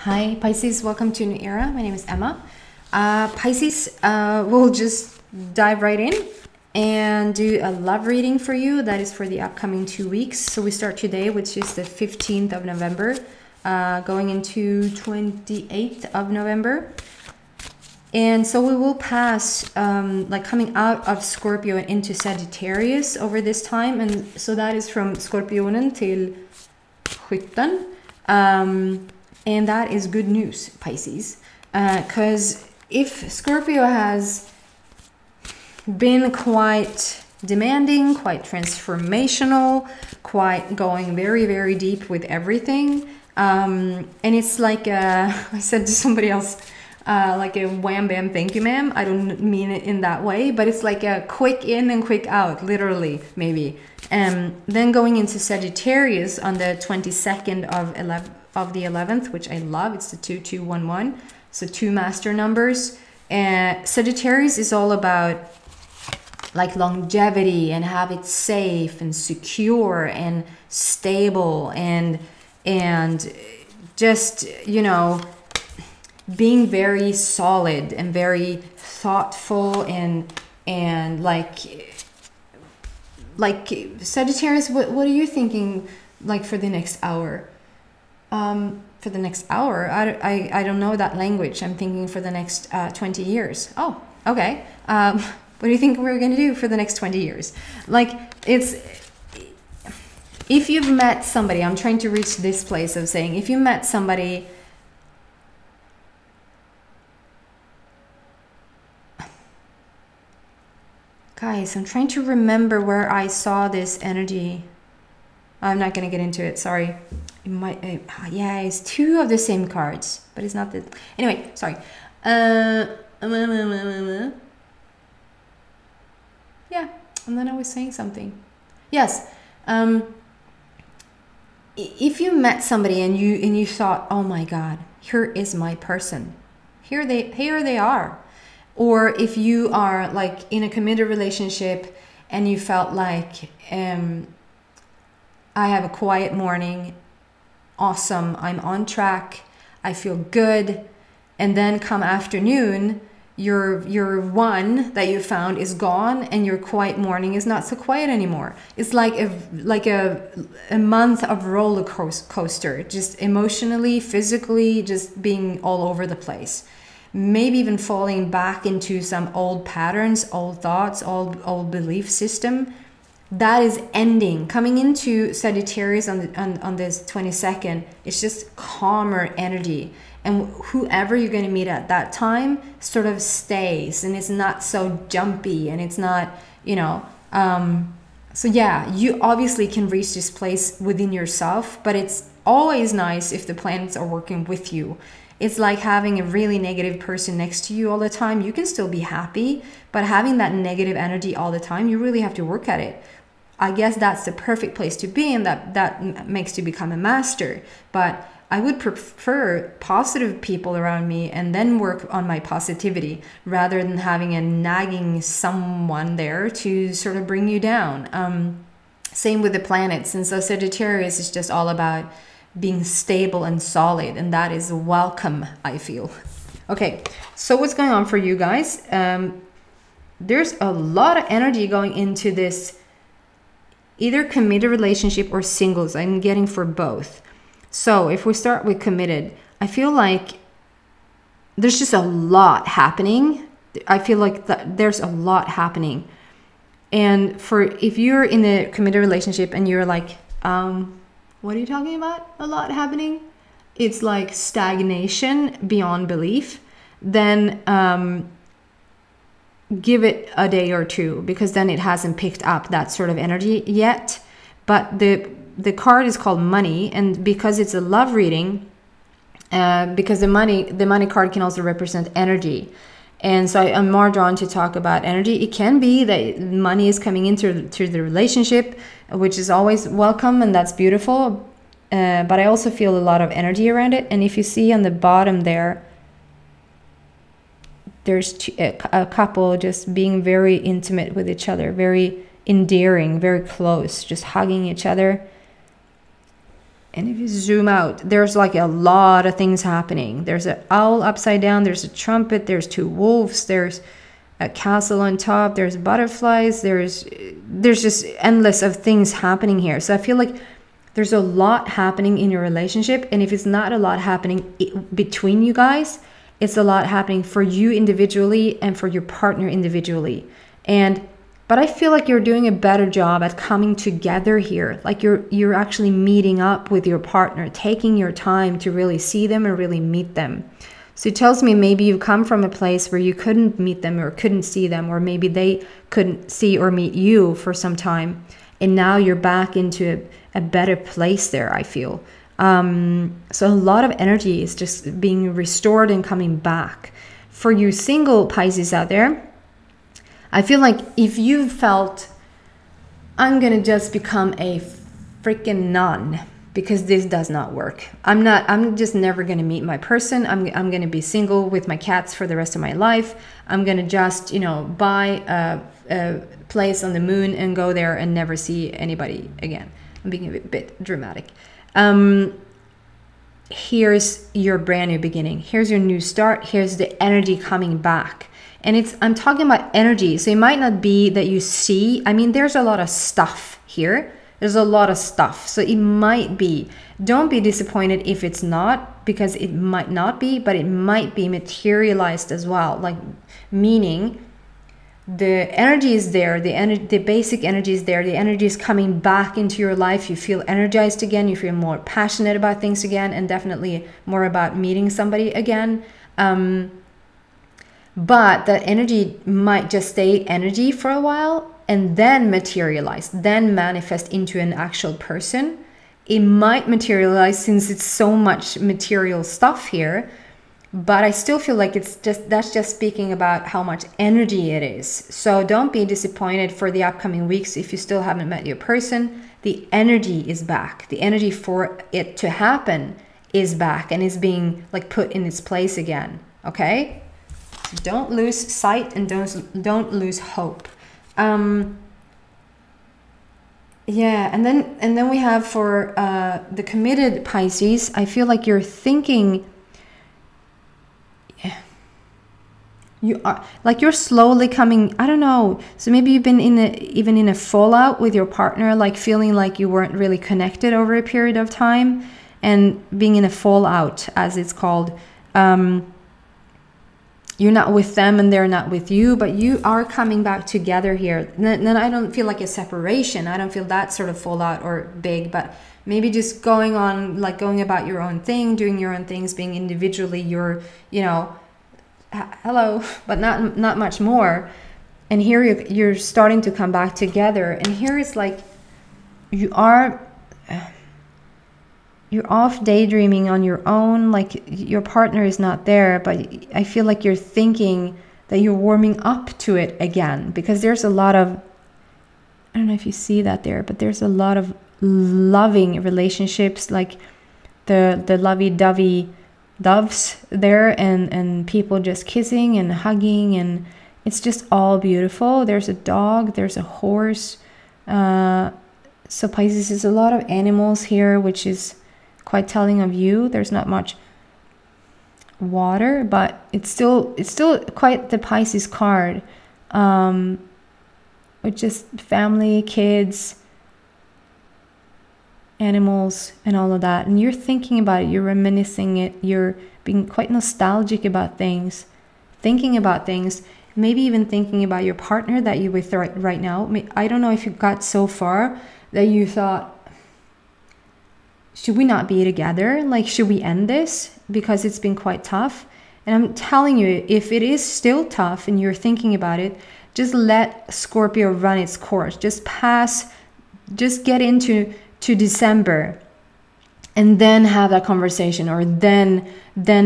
Hi Pisces, welcome to a new era. My name is Emma. Pisces, we'll just dive right in and do a love reading for you. That is for the upcoming 2 weeks. So we start today, which is the 15th of November, going into 28th of November. And so we will pass like coming out of Scorpio and into Sagittarius over this time. And so that is from Scorpionen till Skytten. And that is good news, Pisces, because if Scorpio has been quite demanding, quite transformational, quite going very, very deep with everything, and it's like I said to somebody else, like a wham bam thank you ma'am. I don't mean it in that way, but it's like a quick in and quick out, literally, maybe. Then going into Sagittarius on the 22nd of the 11th, which I love. It's the 2211, so 2 master numbers. Sagittarius is all about like longevity and have it safe and secure and stable and just, you know, being very solid and very thoughtful and like Sagittarius, what are you thinking like for the next hour? For the next hour, I don't know that language. I'm thinking for the next 20 years. Oh, okay. What do you think we're going to do for the next 20 years? Like, it's, if you've met somebody, I'm trying to reach this place of saying, if you met somebody, guys, I'm trying to remember where I saw this energy. I'm not going to get into it. Sorry. It might, yeah, it's 2 of the same cards, but it's not the, anyway, sorry. Yeah, and then I was saying something. Yes. If you met somebody and you thought, oh my God, here is my person. Here they are. Or if you are like in a committed relationship and you felt like, I have a quiet morning, awesome, I'm on track, I feel good, and then come afternoon, your one that you found is gone and your quiet morning is not so quiet anymore. It's like a month of roller coaster, just emotionally, physically, just being all over the place. Maybe even falling back into some old patterns, old thoughts, old belief system. That is ending. Coming into Sagittarius on this 22nd, it's just calmer energy. And whoever you're going to meet at that time sort of stays, and it's not so jumpy, and it's not, you know, so yeah, you obviously can reach this place within yourself, but it's always nice if the planets are working with you. It's like having a really negative person next to you all the time. You can still be happy, but having that negative energy all the time, you really have to work at it. I guess that's the perfect place to be, and that makes you become a master. But I would prefer positive people around me and then work on my positivity rather than having a nagging someone there to sort of bring you down. Same with the planets. And so Sagittarius is just all about being stable and solid, and that is welcome, I feel. Okay, so what's going on for you guys? There's a lot of energy going into this either committed relationship or singles. I'm getting for both. So if we start with committed, I feel like there's just a lot happening. I feel like there's a lot happening. And for if you're in a committed relationship and you're like, what are you talking about? A lot happening? It's like stagnation beyond belief. Then give it a day or 2, because then it hasn't picked up that sort of energy yet. But the card is called money, and because it's a love reading, because the money card can also represent energy. And so I'm more drawn to talk about energy. It can be that money is coming into the relationship, which is always welcome, and that's beautiful. But I also feel a lot of energy around it. And if you see on the bottom there, there's a couple just being very intimate with each other, very endearing, very close, just hugging each other. And if you zoom out, there's like a lot of things happening. There's an owl upside down, there's a trumpet, there's two wolves, there's a castle on top, there's butterflies, there's just endless of things happening here. So I feel like there's a lot happening in your relationship, and if it's not a lot happening between you guys, it's a lot happening for you individually and for your partner individually. But I feel like you're doing a better job at coming together here. Like you're actually meeting up with your partner, taking your time to really see them and really meet them. So it tells me maybe you come from a place where you couldn't meet them or couldn't see them, or maybe they couldn't see or meet you for some time. And now you're back into a better place there, I feel. So a lot of energy is just being restored and coming back. For you single Pisces out there, I feel like if you felt, I'm going to just become a freaking nun because this does not work. I'm just never going to meet my person. I'm going to be single with my cats for the rest of my life. I'm going to just, buy a place on the moon and go there and never see anybody again. I'm being a bit dramatic. Here's your brand new beginning. Here's your new start. Here's the energy coming back. And I'm talking about energy. So it might not be that you see, there's a lot of stuff here. There's a lot of stuff. So it might be, don't be disappointed if it's not, because it might not be, but it might be materialized as well. Like, meaning the energy is there, the basic energy is there, the energy is coming back into your life. You feel energized again, you feel more passionate about things again, and definitely more about meeting somebody again. But that energy might just stay energy for a while and then materialize, then manifest into an actual person. It might materialize since it's so much material stuff here, but I still feel like that's just speaking about how much energy it is. So don't be disappointed for the upcoming weeks if you still haven't met your person. The energy is back. The energy for it to happen is back and is being like put in its place again. Okay? Don't lose sight and don't lose hope. Yeah, and then we have for the committed Pisces, I feel like you're thinking, you are like you're slowly coming, I don't know, so maybe you've been even in a fallout with your partner, like feeling like you weren't really connected over a period of time, and being in a fallout, as it's called. You're not with them and they're not with you, but you are coming back together here. Then I don't feel like a separation. I don't feel that sort of fallout or big, but maybe just going about your own thing, doing your own things, being individually, hello, but not much more. And here you're starting to come back together. And here it's like you're off daydreaming on your own, like your partner is not there, but I feel like you're thinking that you're warming up to it again, because there's a lot of, I don't know if you see that there, but there's a lot of loving relationships, like the lovey-dovey doves there, and people just kissing and hugging, and it's just all beautiful. There's a dog, there's a horse. So Pisces is a lot of animals here, which is quite telling of you. There's not much water, but it's still quite the Pisces card, with just family, kids, animals, and all of that. And you're thinking about it, you're reminiscing it, you're being quite nostalgic about things, thinking about things, maybe even thinking about your partner that you're with right now. I don't know if you got so far that you thought, should we not be together? Like, should we end this? Because it's been quite tough. And I'm telling you, if it is still tough and you're thinking about it, just let Scorpio run its course. Just get into December and then have that conversation, or then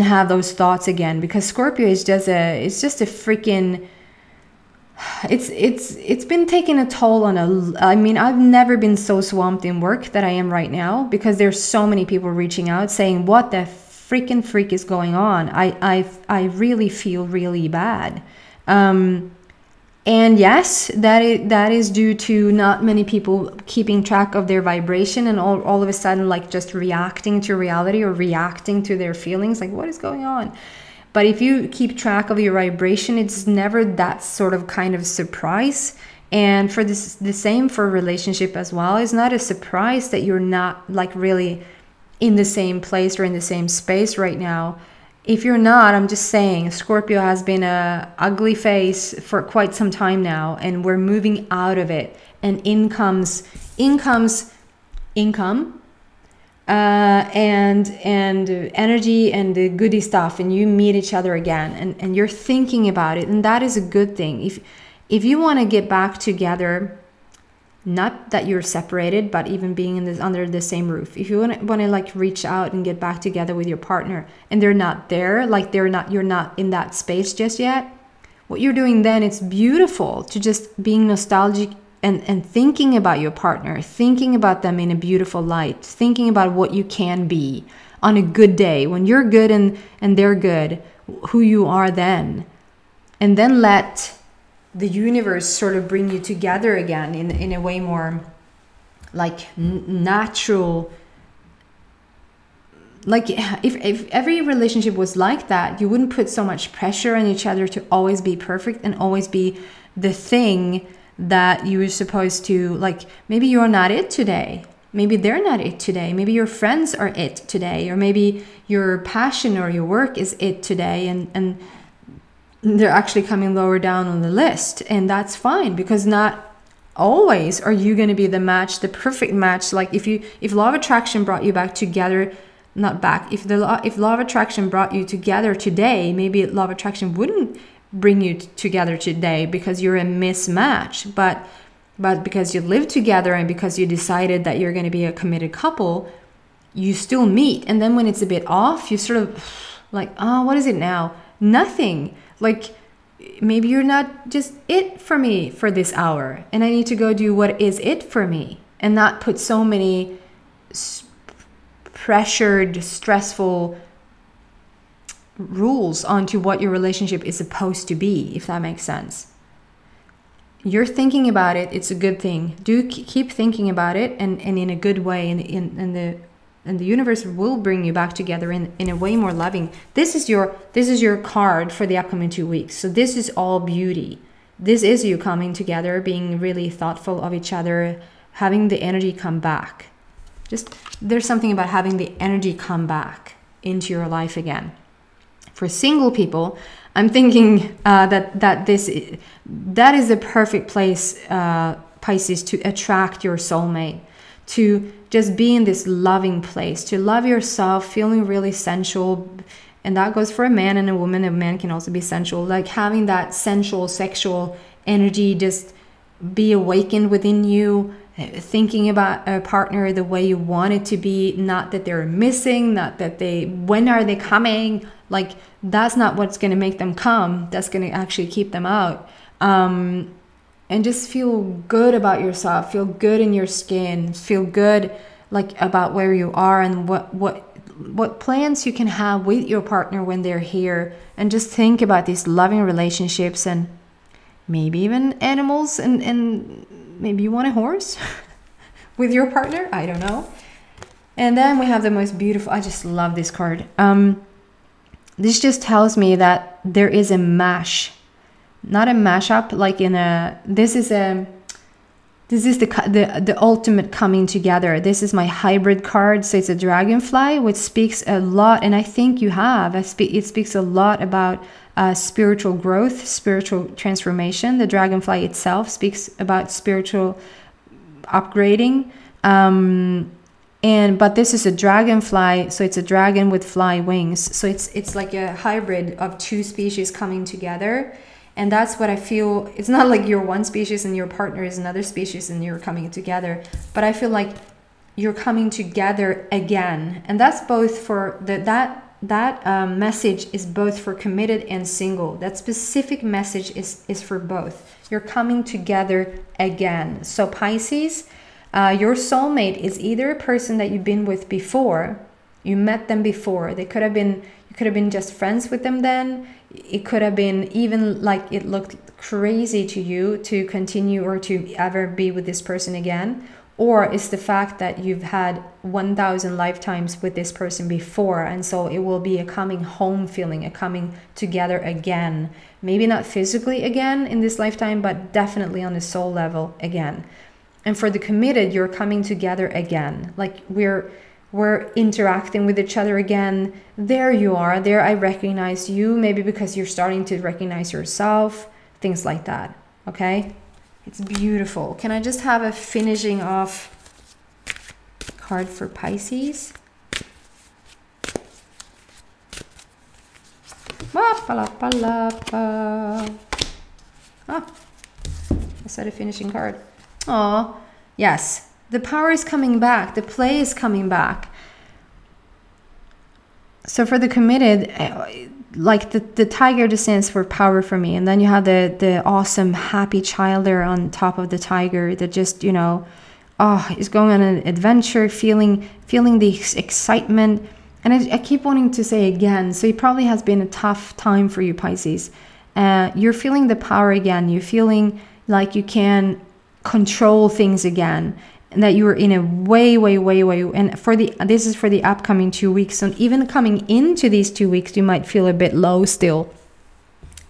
have those thoughts again. Because Scorpio is just a freaking, it's been taking a toll on I've never been so swamped in work that I am right now, because there's so many people reaching out saying, what the freaking freak is going on? I really feel really bad. And yes, that is due to not many people keeping track of their vibration and all of a sudden like just reacting to reality or reacting to their feelings, like what is going on? But if you keep track of your vibration, it's never that sort of kind of surprise. And for this, the same for relationship as well. It's not a surprise that you're not like really in the same place or in the same space right now. If you're not, I'm just saying, Scorpio has been a ugly face for quite some time now, and we're moving out of it. And in comes income, and energy and the goody stuff, and you meet each other again, and you're thinking about it, and that is a good thing. If you want to get back together, not that you're separated, but even being in this under the same roof. If you want to like reach out and get back together with your partner and they're not there, like you're not in that space just yet, what you're doing then, it's beautiful to just being nostalgic and thinking about your partner, thinking about them in a beautiful light, thinking about what you can be on a good day when you're good and they're good, who you are then. And then let the universe sort of bring you together again in a way more like natural. Like if every relationship was like that, you wouldn't put so much pressure on each other to always be perfect and always be the thing that you were supposed to, like maybe you're not it today. Maybe they're not it today. Maybe your friends are it today, or maybe your passion or your work is it today, and they're actually coming lower down on the list, and that's fine, because not always are you going to be the match, the perfect match. Like if law of attraction brought you back together, not back, if law of attraction brought you together today, maybe law of attraction wouldn't bring you together today because you're a mismatch, but because you live together and because you decided that you're going to be a committed couple, you still meet. And then when it's a bit off, you sort of like, oh, what is it now? Nothing. Like maybe you're not just it for me for this hour, and I need to go do what is it for me, and not put so many pressured, stressful rules onto what your relationship is supposed to be, if that makes sense. You're thinking about it, it's a good thing. Do keep thinking about it, and in a good way, and the universe will bring you back together in a way more loving. This is your card for the upcoming 2 weeks. So this is all beauty. This is you coming together, being really thoughtful of each other, having the energy come back. Just there's something about having the energy come back into your life again. For single people, I'm thinking that is the perfect place, Pisces, to attract your soulmate, to just be in this loving place, to love yourself, feeling really sensual. And that goes for a man and a woman. A man can also be sensual, like having that sensual, sexual energy just be awakened within you, thinking about a partner the way you want it to be, not that they're missing, not that when are they coming? Like that's not what's going to make them come. That's going to actually keep them out. And just feel good about yourself, feel good in your skin, feel good like about where you are and what plans you can have with your partner when they're here, and just think about these loving relationships, and maybe even animals, and maybe you want a horse with your partner, I don't know. And then we have the most beautiful, I just love this card. This just tells me that there is a mash. Not a mashup, like this is the ultimate coming together. This is my hybrid card, so it's a dragonfly, which speaks a lot, and I think you have. It speaks a lot about spiritual growth, spiritual transformation. The dragonfly itself speaks about spiritual upgrading. But this is a dragonfly, so it's a dragon with fly wings. So it's like a hybrid of two species coming together. And that's what I feel. It's not like you're one species and your partner is another species and you're coming together, but I feel like you're coming together again. And that's both for that message is both for committed and single. That specific message is for both. You're coming together again. So Pisces, your soulmate is either a person that you've been with before, you met them before. You could have been just friends with them then. It could have been even like it looked crazy to you to continue or to ever be with this person again, or it's the fact that you've had 1,000 lifetimes with this person before, and so it will be a coming home feeling, a coming together again. Maybe not physically again in this lifetime, but definitely on the soul level again. And for the committed, you're coming together again. Like we're interacting with each other again. There you are. There I recognize you, maybe because you're starting to recognize yourself, things like that. Okay? It's beautiful. Can I just have a finishing off card for Pisces? Ah, I said a finishing card. Oh, yes. The power is coming back. The play is coming back. So for the committed, like the tiger just stands for power for me. And then you have the awesome happy child there on top of the tiger that just, you know, is going on an adventure, feeling the excitement. And I keep wanting to say again, so it probably has been a tough time for you, Pisces. You're feeling the power again. You're feeling like you can control things again, and that you're in a way, and this is for the upcoming 2 weeks. So even coming into these 2 weeks, you might feel a bit low still.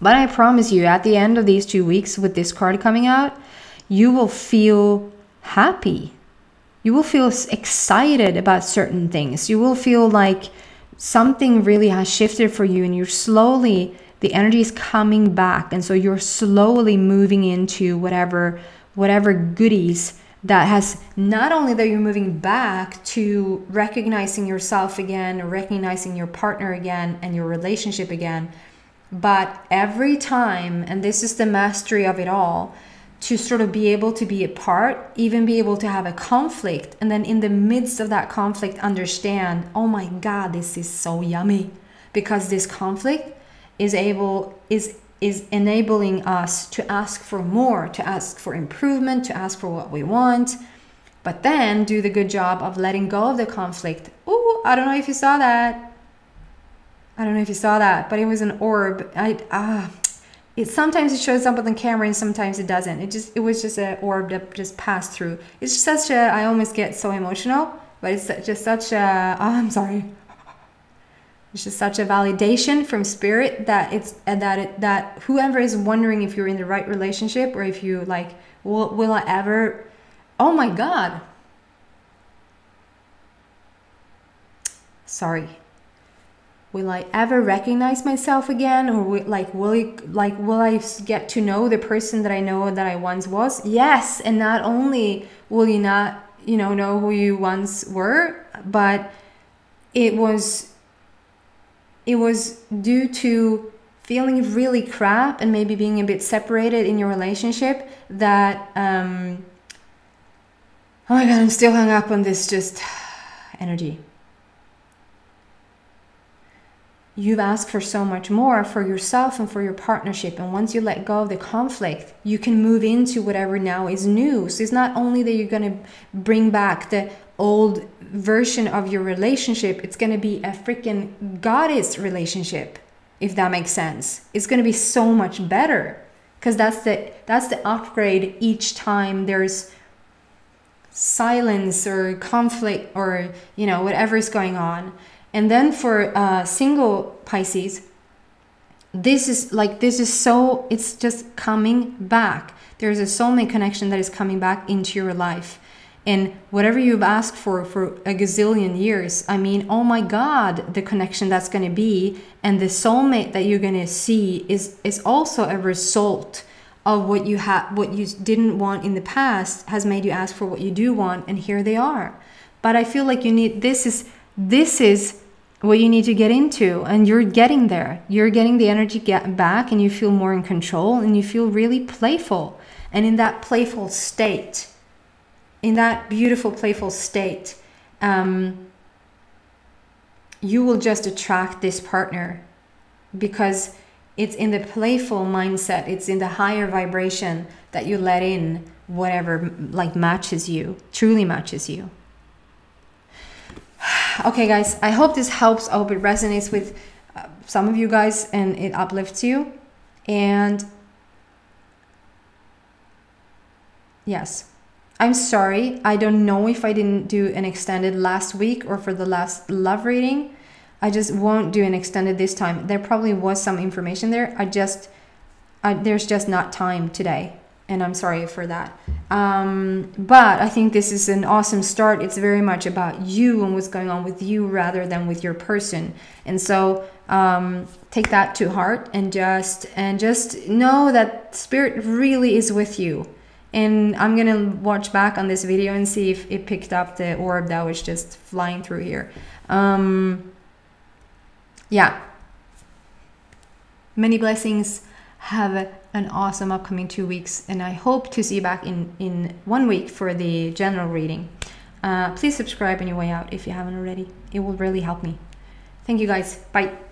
But I promise you, at the end of these 2 weeks with this card coming out, you will feel happy. You will feel excited about certain things. You will feel like something really has shifted for you, and you're slowly, the energy is coming back. And so you're slowly moving into whatever goodies that has, not only that you're moving back to recognizing yourself again, or recognizing your partner again and your relationship again, but every time, and this is the mastery of it all, to sort of be able to be apart, even be able to have a conflict, and then in the midst of that conflict understand, oh my God, this is so yummy, because this conflict is enabling us to ask for more, to ask for improvement, to ask for what we want, but then do the good job of letting go of the conflict. Oh, I don't know if you saw that. But it was an orb. Sometimes it shows up on the camera and sometimes it doesn't. It was just an orb that just passed through. It's such a, I almost get so emotional, but it's just such a, I'm sorry. It's just such a validation from spirit that that whoever is wondering if you're in the right relationship, or if you like, will I ever, oh my God. Sorry. Will I ever recognize myself again? Or will I get to know the person that I know that I once was? Yes. And not only will you not, know who you once were, but it was due to feeling really crap and maybe being a bit separated in your relationship that, oh my God, I'm still hung up on this just energy. You've asked for so much more for yourself and for your partnership. And once you let go of the conflict, you can move into whatever now is new. So it's not only that you're going to bring back the old version of your relationship, it's going to be a freaking goddess relationship, if that makes sense. It's going to be so much better, because that's the upgrade each time there's silence or conflict or, whatever is going on. And then for single Pisces, it's just coming back. There's a soulmate connection that is coming back into your life. And whatever you've asked for a gazillion years, I mean, oh my God, the connection that's going to be, and the soulmate that you're going to see is also a result of what you didn't want in the past has made you ask for what you do want, and here they are. But I feel like this is what you need to get into, and you're getting there. You're getting the energy back, and you feel more in control, and you feel really playful. And in that playful state, in that beautiful playful state, you will just attract this partner, because it's in the playful mindset, it's in the higher vibration that you let in whatever matches you, truly matches you. Okay, guys, I hope this helps. I hope it resonates with some of you guys and it uplifts you. And Yes. I'm sorry. I don't know if I didn't do an extended last week or for the last love reading. I just won't do an extended this time. There probably was some information there. There's just not time today. And I'm sorry for that. But I think this is an awesome start. It's very much about you and what's going on with you rather than with your person. And so take that to heart and just know that spirit really is with you. And I'm going to watch back on this video and see if it picked up the orb that was just flying through here. Yeah. Many blessings. Have an awesome upcoming 2 weeks. And I hope to see you back in 1 week for the general reading. Please subscribe on your way out if you haven't already. It will really help me. Thank you guys. Bye.